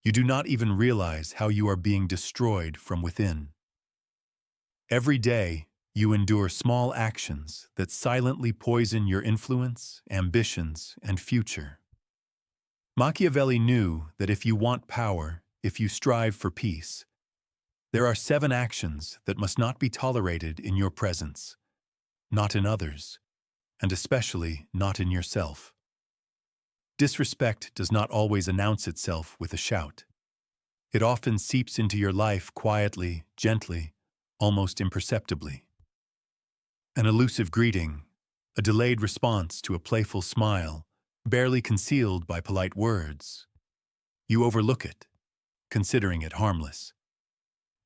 You do not even realize how you are being destroyed from within. Every day, you endure small actions that silently poison your influence, ambitions, and future. Machiavelli knew that if you want power, if you strive for peace, there are 7 actions that must not be tolerated in your presence, not in others, and especially not in yourself. Disrespect does not always announce itself with a shout. It often seeps into your life quietly, gently, almost imperceptibly. An elusive greeting, a delayed response to a playful smile, barely concealed by polite words. You overlook it, considering it harmless.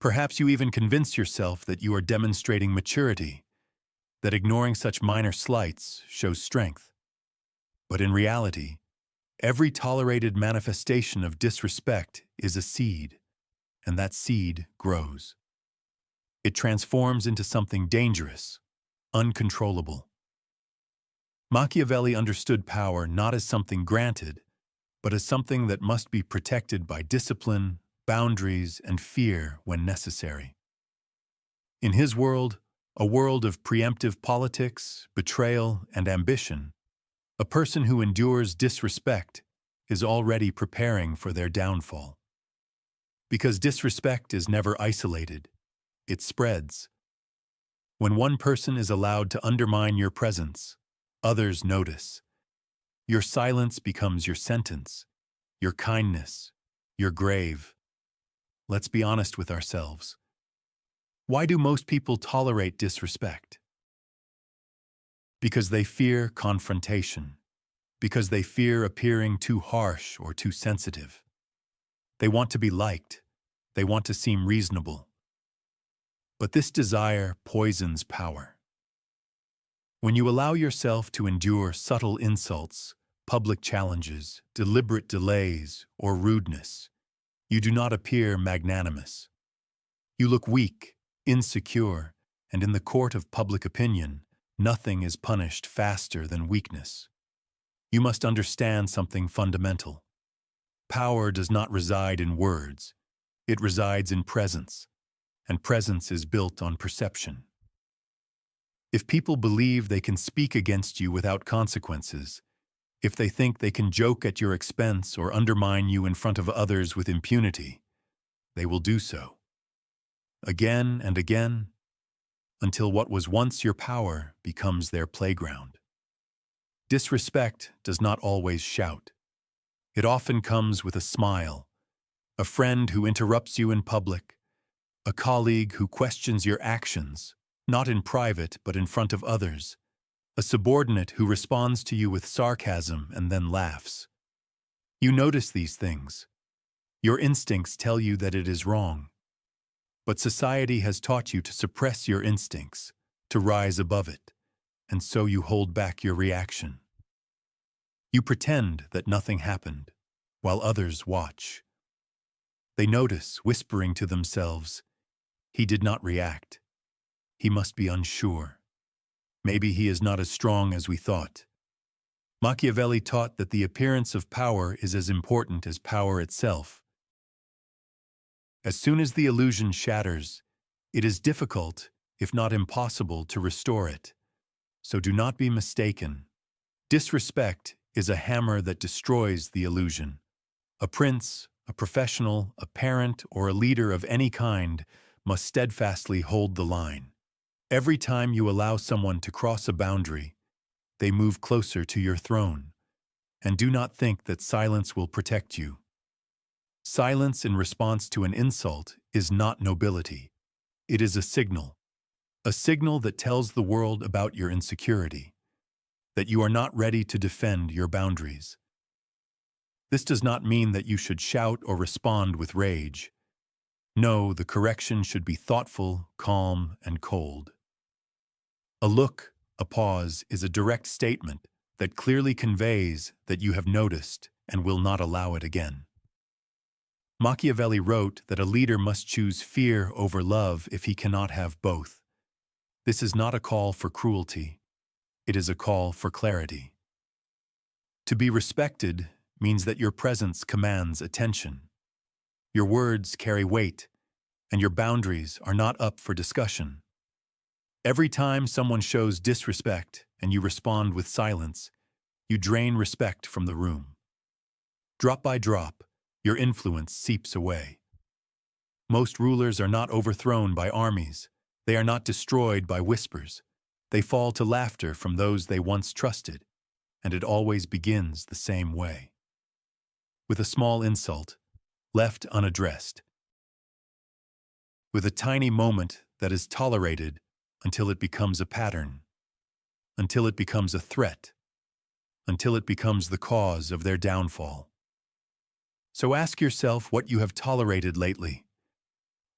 Perhaps you even convince yourself that you are demonstrating maturity, that ignoring such minor slights shows strength. But in reality, every tolerated manifestation of disrespect is a seed, and that seed grows. It transforms into something dangerous, uncontrollable. Machiavelli understood power not as something granted, but as something that must be protected by discipline, boundaries, and fear when necessary. In his world, a world of preemptive politics, betrayal, and ambition, a person who endures disrespect is already preparing for their downfall. Because disrespect is never isolated, it spreads. When one person is allowed to undermine your presence, others notice. Your silence becomes your sentence, your kindness, your grave. Let's be honest with ourselves. Why do most people tolerate disrespect? Because they fear confrontation, because they fear appearing too harsh or too sensitive. They want to be liked, they want to seem reasonable. But this desire poisons power. When you allow yourself to endure subtle insults, public challenges, deliberate delays, or rudeness, you do not appear magnanimous. You look weak, insecure, and in the court of public opinion, nothing is punished faster than weakness. You must understand something fundamental. Power does not reside in words. It resides in presence, and presence is built on perception. If people believe they can speak against you without consequences, if they think they can joke at your expense or undermine you in front of others with impunity, they will do so. Again and again, until what was once your power becomes their playground. Disrespect does not always shout. It often comes with a smile, a friend who interrupts you in public, a colleague who questions your actions, not in private but in front of others, a subordinate who responds to you with sarcasm and then laughs. You notice these things. Your instincts tell you that it is wrong. But society has taught you to suppress your instincts, to rise above it, and so you hold back your reaction. You pretend that nothing happened, while others watch. They notice, whispering to themselves, "He did not react. He must be unsure. Maybe he is not as strong as we thought." Machiavelli taught that the appearance of power is as important as power itself. As soon as the illusion shatters, it is difficult, if not impossible, to restore it. So do not be mistaken. Disrespect is a hammer that destroys the illusion. A prince, a professional, a parent, or a leader of any kind must steadfastly hold the line. Every time you allow someone to cross a boundary, they move closer to your throne. And do not think that silence will protect you. Silence in response to an insult is not nobility. It is a signal that tells the world about your insecurity, that you are not ready to defend your boundaries. This does not mean that you should shout or respond with rage. No, the correction should be thoughtful, calm, and cold. A look, a pause, is a direct statement that clearly conveys that you have noticed and will not allow it again. Machiavelli wrote that a leader must choose fear over love if he cannot have both. This is not a call for cruelty. It is a call for clarity. To be respected means that your presence commands attention. Your words carry weight, and your boundaries are not up for discussion. Every time someone shows disrespect and you respond with silence, you drain respect from the room. Drop by drop, your influence seeps away. Most rulers are not overthrown by armies. They are not destroyed by whispers. They fall to laughter from those they once trusted, and it always begins the same way. With a small insult, left unaddressed. With a tiny moment that is tolerated until it becomes a pattern, until it becomes a threat, until it becomes the cause of their downfall. So ask yourself what you have tolerated lately.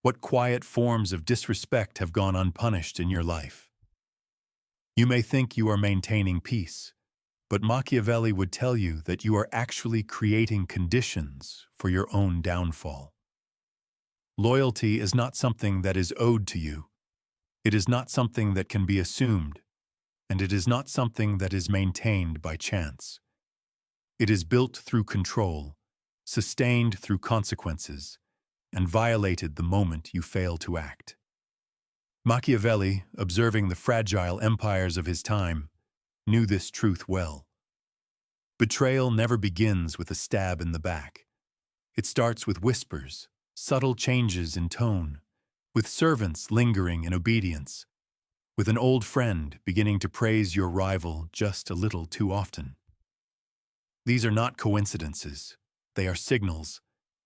What quiet forms of disrespect have gone unpunished in your life? You may think you are maintaining peace, but Machiavelli would tell you that you are actually creating conditions for your own downfall. Loyalty is not something that is owed to you. It is not something that can be assumed, and it is not something that is maintained by chance. It is built through control, sustained through consequences, and violated the moment you fail to act. Machiavelli, observing the fragile empires of his time, knew this truth well. Betrayal never begins with a stab in the back. It starts with whispers, subtle changes in tone, with servants lingering in obedience, with an old friend beginning to praise your rival just a little too often. These are not coincidences. They are signals,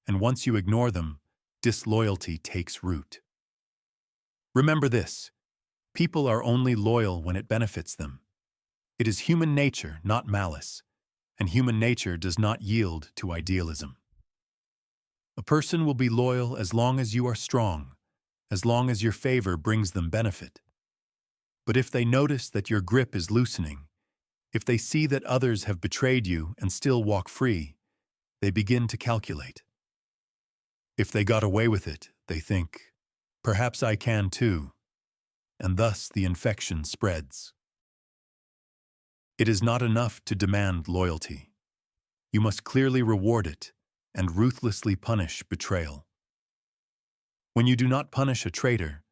and once you ignore them, disloyalty takes root. Remember this: people are only loyal when it benefits them. It is human nature, not malice, and human nature does not yield to idealism. A person will be loyal as long as you are strong, as long as your favor brings them benefit. But if they notice that your grip is loosening, if they see that others have betrayed you and still walk free, they begin to calculate. If they got away with it, they think, perhaps I can too, and thus the infection spreads. It is not enough to demand loyalty. You must clearly reward it and ruthlessly punish betrayal. When you do not punish a traitor,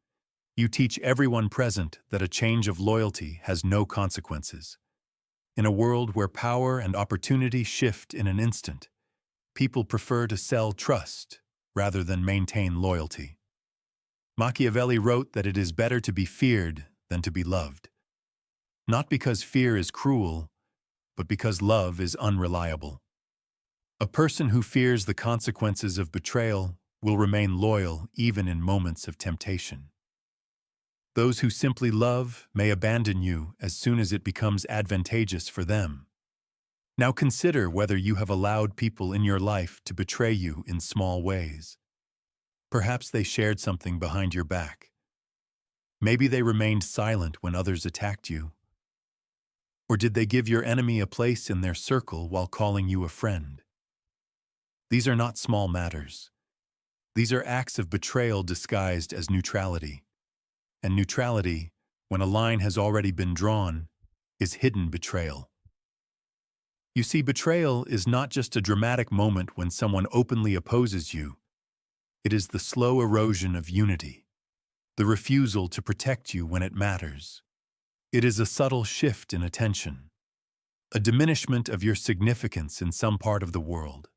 you teach everyone present that a change of loyalty has no consequences. In a world where power and opportunity shift in an instant, people prefer to sell trust rather than maintain loyalty. Machiavelli wrote that it is better to be feared than to be loved. Not because fear is cruel, but because love is unreliable. A person who fears the consequences of betrayal will remain loyal even in moments of temptation. Those who simply love may abandon you as soon as it becomes advantageous for them. Now consider whether you have allowed people in your life to betray you in small ways. Perhaps they shared something behind your back. Maybe they remained silent when others attacked you. Or did they give your enemy a place in their circle while calling you a friend? These are not small matters. These are acts of betrayal disguised as neutrality. And neutrality, when a line has already been drawn, is hidden betrayal. You see, betrayal is not just a dramatic moment when someone openly opposes you. It is the slow erosion of unity, the refusal to protect you when it matters. It is a subtle shift in attention, a diminishment of your significance in some part of the world.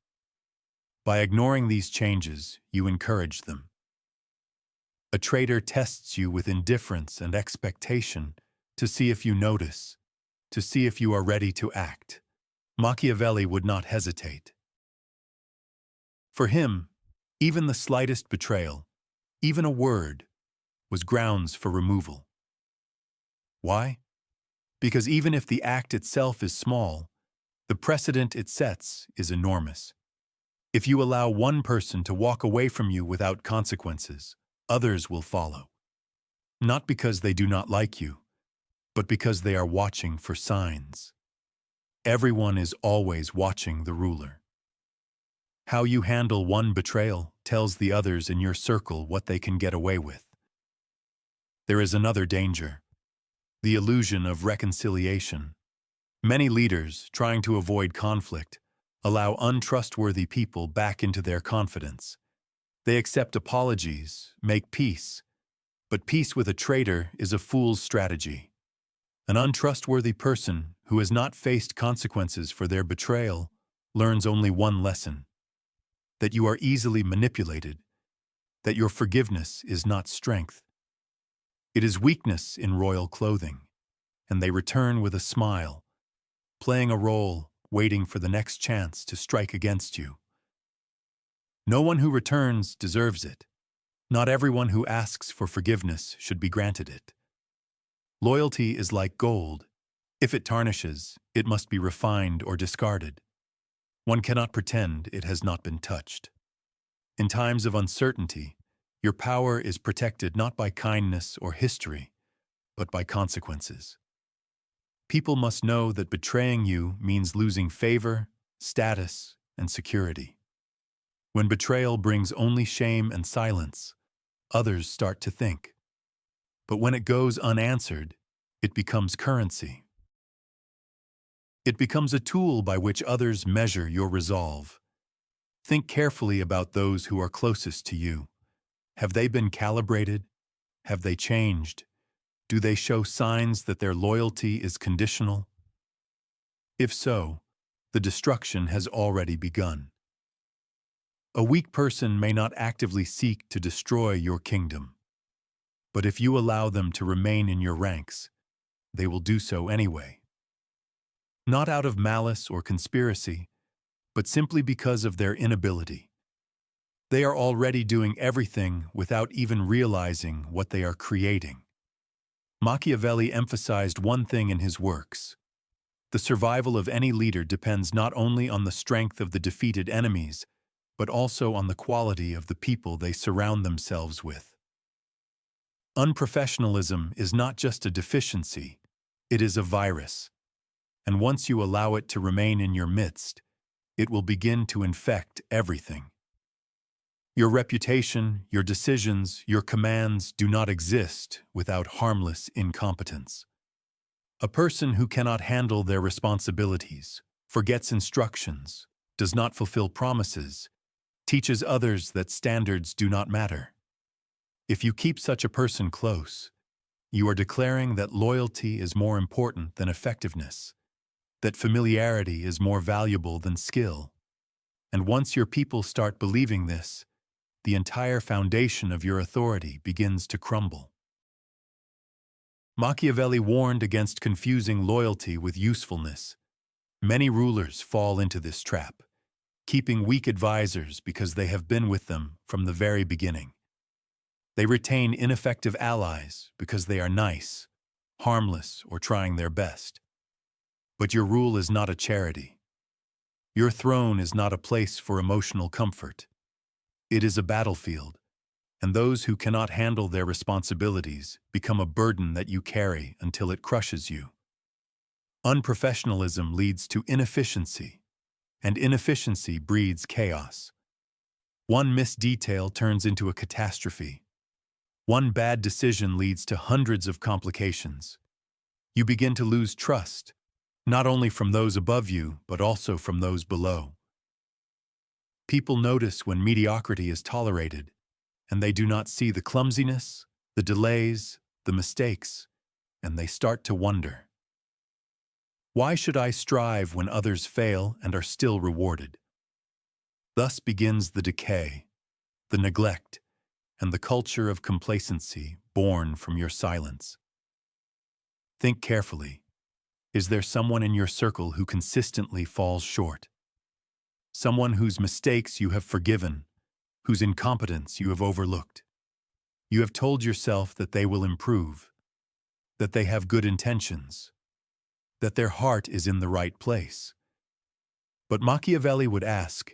By ignoring these changes, you encourage them. A traitor tests you with indifference and expectation to see if you notice, to see if you are ready to act. Machiavelli would not hesitate. For him, even the slightest betrayal, even a word, was grounds for removal. Why? Because even if the act itself is small, the precedent it sets is enormous. If you allow one person to walk away from you without consequences, others will follow. Not because they do not like you, but because they are watching for signs. Everyone is always watching the ruler. How you handle one betrayal tells the others in your circle what they can get away with. There is another danger: the illusion of reconciliation. Many leaders, trying to avoid conflict, allow untrustworthy people back into their confidence. They accept apologies, make peace, but peace with a traitor is a fool's strategy. An untrustworthy person who has not faced consequences for their betrayal learns only one lesson: that you are easily manipulated, that your forgiveness is not strength. It is weakness in royal clothing, and they return with a smile, playing a role, waiting for the next chance to strike against you. No one who returns deserves it. Not everyone who asks for forgiveness should be granted it. Loyalty is like gold. If it tarnishes, it must be refined or discarded. One cannot pretend it has not been touched. In times of uncertainty, your power is protected not by kindness or history, but by consequences. People must know that betraying you means losing favor, status, and security. When betrayal brings only shame and silence, others start to think. But when it goes unanswered, it becomes currency. It becomes a tool by which others measure your resolve. Think carefully about those who are closest to you. Have they been calibrated? Have they changed? Do they show signs that their loyalty is conditional? If so, the destruction has already begun. A weak person may not actively seek to destroy your kingdom, but if you allow them to remain in your ranks, they will do so anyway. Not out of malice or conspiracy, but simply because of their inability. They are already doing everything without even realizing what they are creating. Machiavelli emphasized one thing in his works: the survival of any leader depends not only on the strength of the defeated enemies, but also on the quality of the people they surround themselves with. Unprofessionalism is not just a deficiency, it is a virus. And once you allow it to remain in your midst, it will begin to infect everything. Your reputation, your decisions, your commands do not exist without harmless incompetence. A person who cannot handle their responsibilities, forgets instructions, does not fulfill promises, teaches others that standards do not matter. If you keep such a person close, you are declaring that loyalty is more important than effectiveness, that familiarity is more valuable than skill. And once your people start believing this, the entire foundation of your authority begins to crumble. Machiavelli warned against confusing loyalty with usefulness. Many rulers fall into this trap, keeping weak advisors because they have been with them from the very beginning. They retain ineffective allies because they are nice, harmless, or trying their best. But your rule is not a charity. Your throne is not a place for emotional comfort. It is a battlefield, and those who cannot handle their responsibilities become a burden that you carry until it crushes you. Unprofessionalism leads to inefficiency, and inefficiency breeds chaos. One missed detail turns into a catastrophe. One bad decision leads to hundreds of complications. You begin to lose trust, not only from those above you, but also from those below. People notice when mediocrity is tolerated, and they do not see the clumsiness, the delays, the mistakes, and they start to wonder. Why should I strive when others fail and are still rewarded? Thus begins the decay, the neglect, and the culture of complacency born from your silence. Think carefully. Is there someone in your circle who consistently falls short? Someone whose mistakes you have forgiven, whose incompetence you have overlooked. You have told yourself that they will improve, that they have good intentions, that their heart is in the right place. But Machiavelli would ask,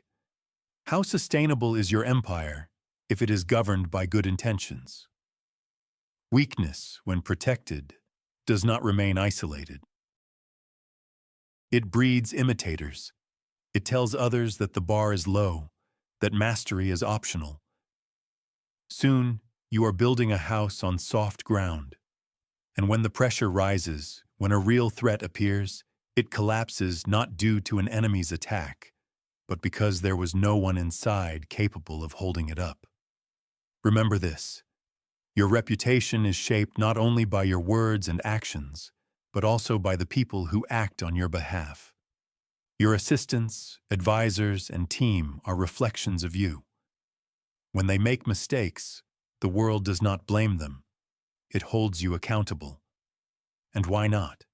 how sustainable is your empire if it is governed by good intentions? Weakness, when protected, does not remain isolated. It breeds imitators. It tells others that the bar is low, that mastery is optional. Soon, you are building a house on soft ground. And when the pressure rises, when a real threat appears, it collapses not due to an enemy's attack, but because there was no one inside capable of holding it up. Remember this: your reputation is shaped not only by your words and actions, but also by the people who act on your behalf. Your assistants, advisors, and team are reflections of you. When they make mistakes, the world does not blame them. It holds you accountable. And why not?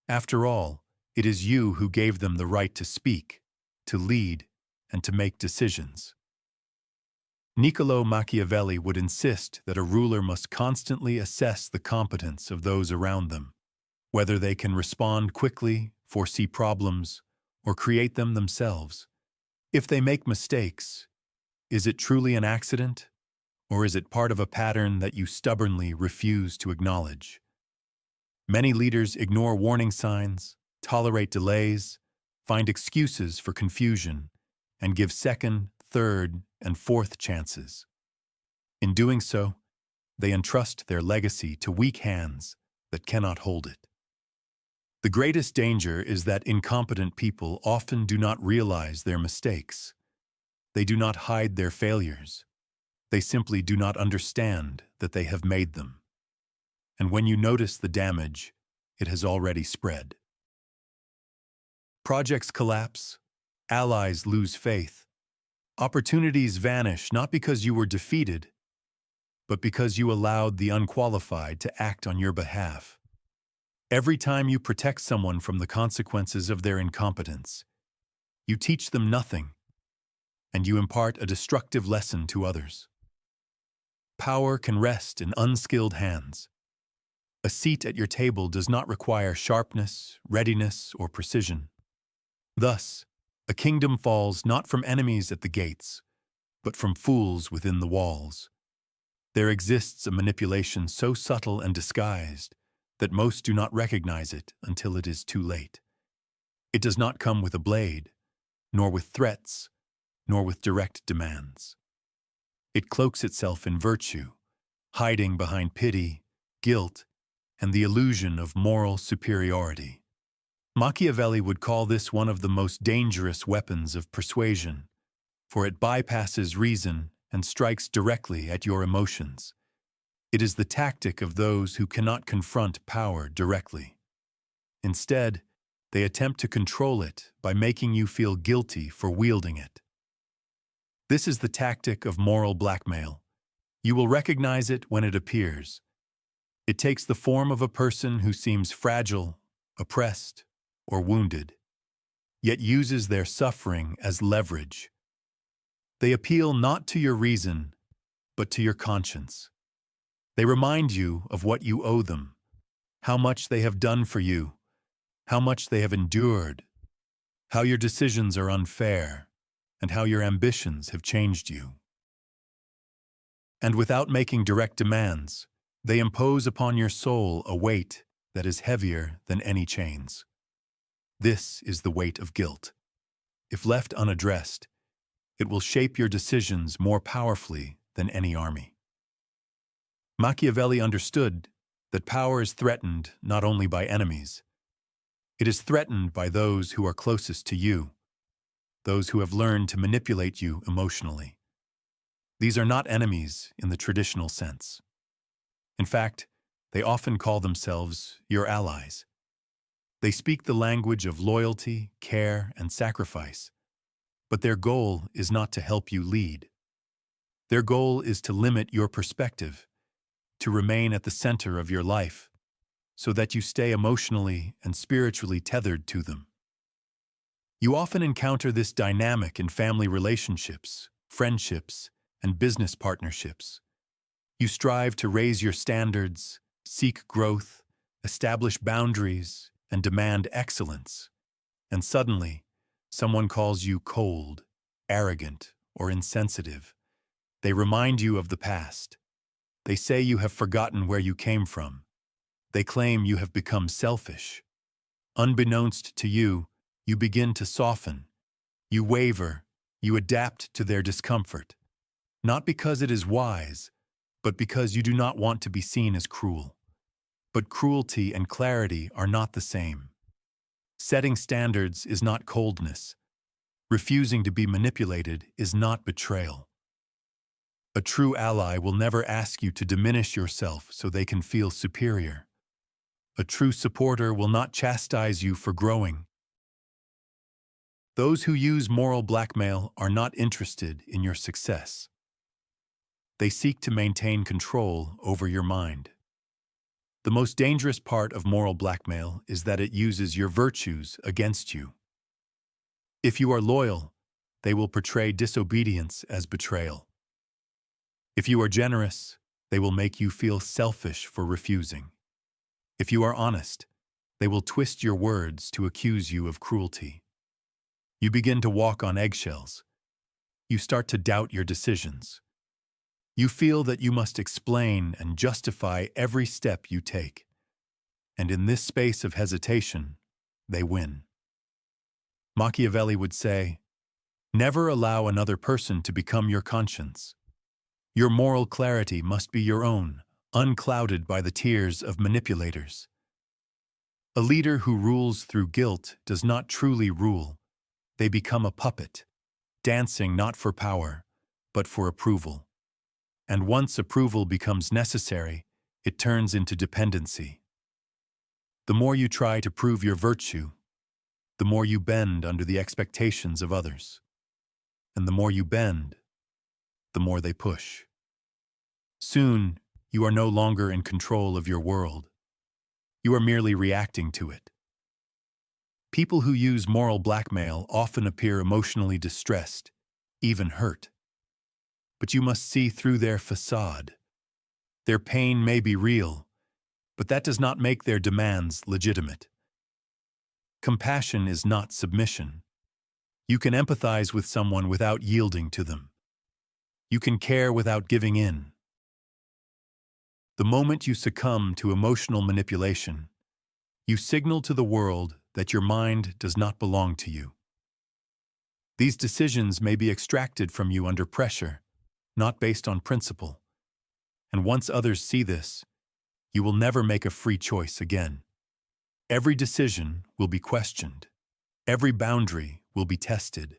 After all, it is you who gave them the right to speak, to lead, and to make decisions. Niccolo Machiavelli would insist that a ruler must constantly assess the competence of those around them, whether they can respond quickly, foresee problems, or create them themselves. If they make mistakes, is it truly an accident, or is it part of a pattern that you stubbornly refuse to acknowledge? Many leaders ignore warning signs, tolerate delays, find excuses for confusion, and give second, third, and fourth chances. In doing so, they entrust their legacy to weak hands that cannot hold it. The greatest danger is that incompetent people often do not realize their mistakes. They do not hide their failures. They simply do not understand that they have made them. And when you notice the damage, it has already spread. Projects collapse, allies lose faith, opportunities vanish not because you were defeated, but because you allowed the unqualified to act on your behalf. Every time you protect someone from the consequences of their incompetence, you teach them nothing, and you impart a destructive lesson to others. Power can rest in unskilled hands. A seat at your table does not require sharpness, readiness, or precision. Thus, a kingdom falls not from enemies at the gates, but from fools within the walls. There exists a manipulation so subtle and disguised that most do not recognize it until it is too late. It does not come with a blade, nor with threats, nor with direct demands. It cloaks itself in virtue, hiding behind pity, guilt, and the illusion of moral superiority. Machiavelli would call this one of the most dangerous weapons of persuasion, for it bypasses reason and strikes directly at your emotions. It is the tactic of those who cannot confront power directly. Instead, they attempt to control it by making you feel guilty for wielding it. This is the tactic of moral blackmail. You will recognize it when it appears. It takes the form of a person who seems fragile, oppressed, or wounded, yet uses their suffering as leverage. They appeal not to your reason, but to your conscience. They remind you of what you owe them, how much they have done for you, how much they have endured, how your decisions are unfair, and how your ambitions have changed you. And without making direct demands, they impose upon your soul a weight that is heavier than any chains. This is the weight of guilt. If left unaddressed, it will shape your decisions more powerfully than any army. Machiavelli understood that power is threatened not only by enemies. It is threatened by those who are closest to you, those who have learned to manipulate you emotionally. These are not enemies in the traditional sense. In fact, they often call themselves your allies. They speak the language of loyalty, care, and sacrifice, but their goal is not to help you lead. Their goal is to limit your perspective, to remain at the center of your life, so that you stay emotionally and spiritually tethered to them. You often encounter this dynamic in family relationships, friendships, and business partnerships. You strive to raise your standards, seek growth, establish boundaries, and demand excellence. And suddenly, someone calls you cold, arrogant, or insensitive. They remind you of the past. They say you have forgotten where you came from. They claim you have become selfish. Unbeknownst to you, you begin to soften. You waver. You adapt to their discomfort. Not because it is wise, but because you do not want to be seen as cruel. But cruelty and clarity are not the same. Setting standards is not coldness. Refusing to be manipulated is not betrayal. A true ally will never ask you to diminish yourself so they can feel superior. A true supporter will not chastise you for growing. Those who use moral blackmail are not interested in your success. They seek to maintain control over your mind. The most dangerous part of moral blackmail is that it uses your virtues against you. If you are loyal, they will portray disobedience as betrayal. If you are generous, they will make you feel selfish for refusing. If you are honest, they will twist your words to accuse you of cruelty. You begin to walk on eggshells. You start to doubt your decisions. You feel that you must explain and justify every step you take. And in this space of hesitation, they win. Machiavelli would say, "Never allow another person to become your conscience. Your moral clarity must be your own, unclouded by the tears of manipulators." A leader who rules through guilt does not truly rule. They become a puppet, dancing not for power, but for approval. And once approval becomes necessary, it turns into dependency. The more you try to prove your virtue, the more you bend under the expectations of others. And the more you bend, the more they push. Soon, you are no longer in control of your world. You are merely reacting to it. People who use moral blackmail often appear emotionally distressed, even hurt. But you must see through their facade. Their pain may be real, but that does not make their demands legitimate. Compassion is not submission. You can empathize with someone without yielding to them. You can care without giving in. The moment you succumb to emotional manipulation, you signal to the world that your mind does not belong to you. These decisions may be extracted from you under pressure, not based on principle. And once others see this, you will never make a free choice again. Every decision will be questioned. Every boundary will be tested.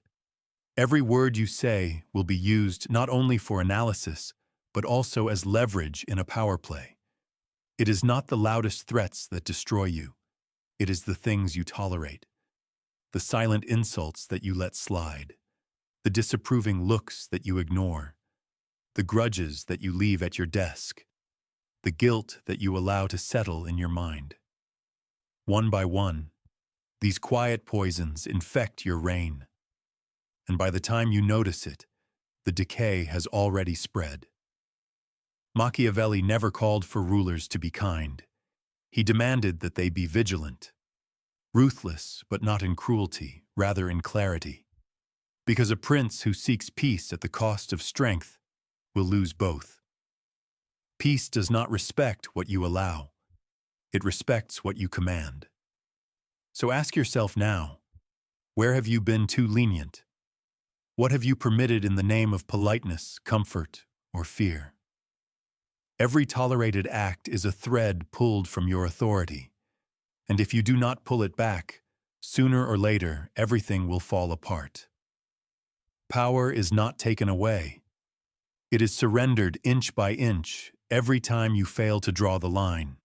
Every word you say will be used not only for analysis, but also as leverage in a power play. It is not the loudest threats that destroy you. It is the things you tolerate. The silent insults that you let slide. The disapproving looks that you ignore. The grudges that you leave at your desk. The guilt that you allow to settle in your mind. One by one, these quiet poisons infect your reign. And by the time you notice it, the decay has already spread. Machiavelli never called for rulers to be kind. He demanded that they be vigilant, ruthless, but not in cruelty, rather in clarity. Because a prince who seeks peace at the cost of strength will lose both. Peace does not respect what you allow. It respects what you command. So ask yourself now, where have you been too lenient? What have you permitted in the name of politeness, comfort, or fear? Every tolerated act is a thread pulled from your authority. And if you do not pull it back, sooner or later, everything will fall apart. Power is not taken away. It is surrendered inch by inch every time you fail to draw the line.